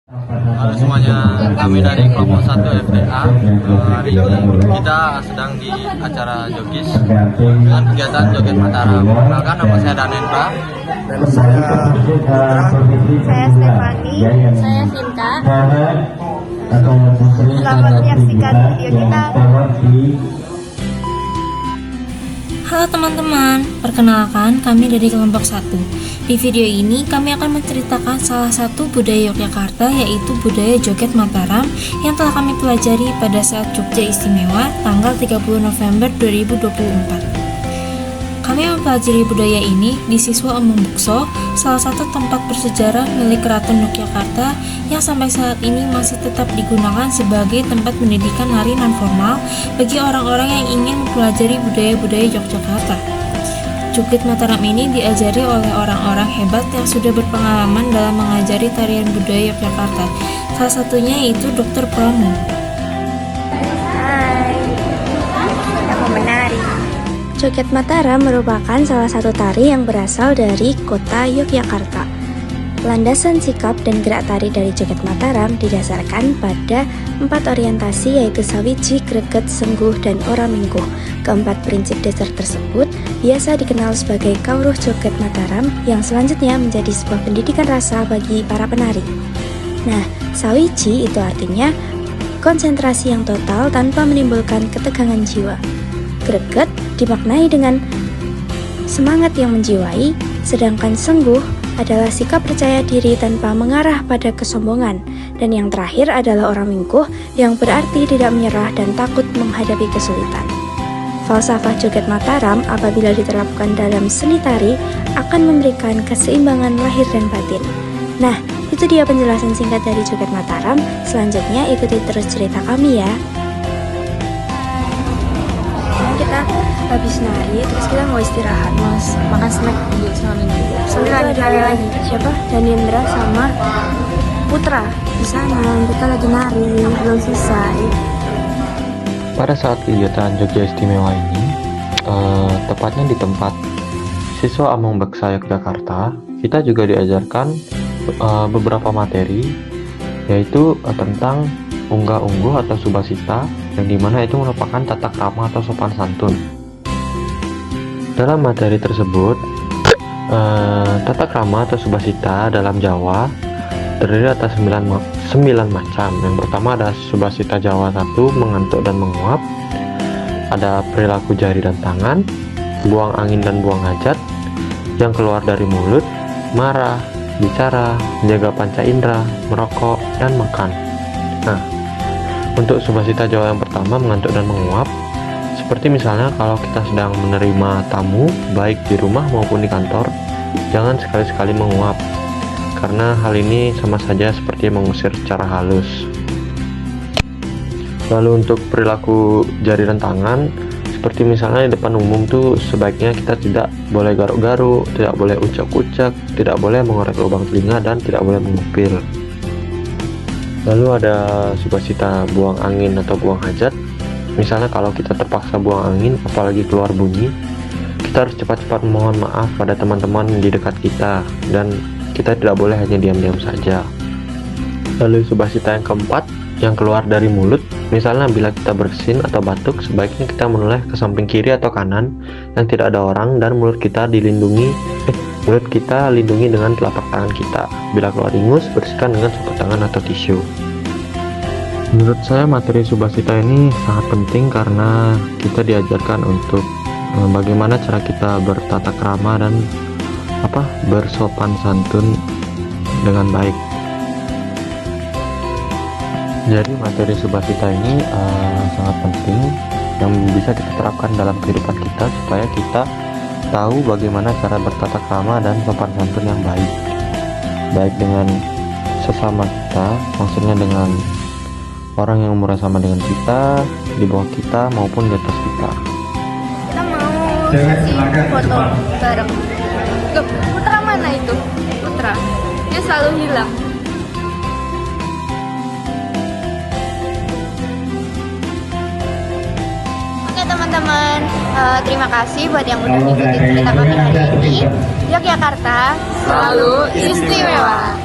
Halo semuanya, kami dari kelompok 1 FTA. Hari ini kita sedang di acara Jogis dengan kegiatan Joget Mataram. Perkenalkan, nama saya Danendra. Saya Stefani. Saya Sinta. Selamat menyaksikan video kita. Halo teman-teman, perkenalkan kami dari kelompok 1. Di video ini kami akan menceritakan salah satu budaya Yogyakarta, yaitu budaya Joget Mataram yang telah kami pelajari pada saat Jogja Istimewa tanggal 30 November 2024. Kami mempelajari budaya ini di Siswa Umum Bukso, salah satu tempat bersejarah milik Keraton Yogyakarta yang sampai saat ini masih tetap digunakan sebagai tempat pendidikan hari non-formal bagi orang-orang yang ingin mempelajari budaya-budaya Yogyakarta. Joget Mataram ini diajari oleh orang-orang hebat yang sudah berpengalaman dalam mengajari tarian budaya Yogyakarta. Salah satunya yaitu Dr. Promo. Hai, kita mau menari. Joget Mataram merupakan salah satu tari yang berasal dari kota Yogyakarta. Landasan sikap dan gerak tari dari Joget Mataram didasarkan pada 4 orientasi, yaitu Sawiji, Greget, Sengguh, dan Oramingkuh. Keempat prinsip dasar tersebut biasa dikenal sebagai Kawruh Joget Mataram yang selanjutnya menjadi sebuah pendidikan rasa bagi para penari. Nah, Sawiji itu artinya konsentrasi yang total tanpa menimbulkan ketegangan jiwa. Greget dimaknai dengan semangat yang menjiwai, sedangkan Sengguh adalah sikap percaya diri tanpa mengarah pada kesombongan, dan yang terakhir adalah Oramingkuh yang berarti tidak menyerah dan takut menghadapi kesulitan. Falsafah Joget Mataram apabila diterapkan dalam seni tari akan memberikan keseimbangan lahir dan batin. Nah, itu dia penjelasan singkat dari Joget Mataram. Selanjutnya ikuti terus cerita kami ya. Kita habis nari, terus kita mau istirahat, mas makan snack dulu sambil lanjut nari lagi. Siapa? Danendra sama Putra di sana. Kita lagi nari, belum selesai. Pada saat kegiatan Jogja Istimewa ini, tepatnya di tempat Siswa Among Baksa Yogyakarta, kita juga diajarkan beberapa materi, yaitu tentang unggah-ungguh atau subasita, yang dimana itu merupakan tata krama atau sopan santun. Dalam materi tersebut, tata krama atau subasita dalam Jawa terdiri atas 9 macam. Yang pertama ada subasita Jawa 1, mengantuk dan menguap. Ada perilaku jari dan tangan, buang angin dan buang hajat, yang keluar dari mulut, marah, bicara, menjaga panca indera, merokok, dan makan. Nah, untuk subasita Jawa yang pertama, mengantuk dan menguap, seperti misalnya kalau kita sedang menerima tamu, baik di rumah maupun di kantor, jangan sekali-sekali menguap, karena hal ini sama saja seperti mengusir secara halus. Lalu untuk perilaku jari dan tangan, seperti misalnya di depan umum tuh sebaiknya kita tidak boleh garuk-garuk, tidak boleh ucek-ucek, tidak boleh mengorek lubang telinga, dan tidak boleh mengupil. Lalu ada subasita buang angin atau buang hajat. Misalnya kalau kita terpaksa buang angin, apalagi keluar bunyi, kita harus cepat-cepat mohon maaf pada teman-teman di dekat kita, dan kita tidak boleh hanya diam-diam saja. Lalu subasita yang keempat, yang keluar dari mulut. Misalnya bila kita bersin atau batuk, sebaiknya kita menoleh ke samping kiri atau kanan yang tidak ada orang, dan mulut kita lindungi dengan telapak tangan kita. Bila keluar ingus, bersihkan dengan sapu tangan atau tisu. Menurut saya materi subasita ini sangat penting karena kita diajarkan untuk bagaimana cara kita bertata krama dan bersopan santun dengan baik. Jadi materi subasita ini sangat penting yang bisa kita terapkan dalam kehidupan kita supaya kita tahu bagaimana cara bertata krama dan sopan santun yang baik, baik dengan sesama kita, maksudnya dengan orang yang umurnya sama dengan kita, di bawah kita maupun di atas kita. Kita mau sesi foto bareng. Putra mana itu? Putra, dia selalu hilang. Oke teman-teman, terima kasih buat yang udah ngikutin cerita kami hari ini. Yogyakarta selalu istimewa.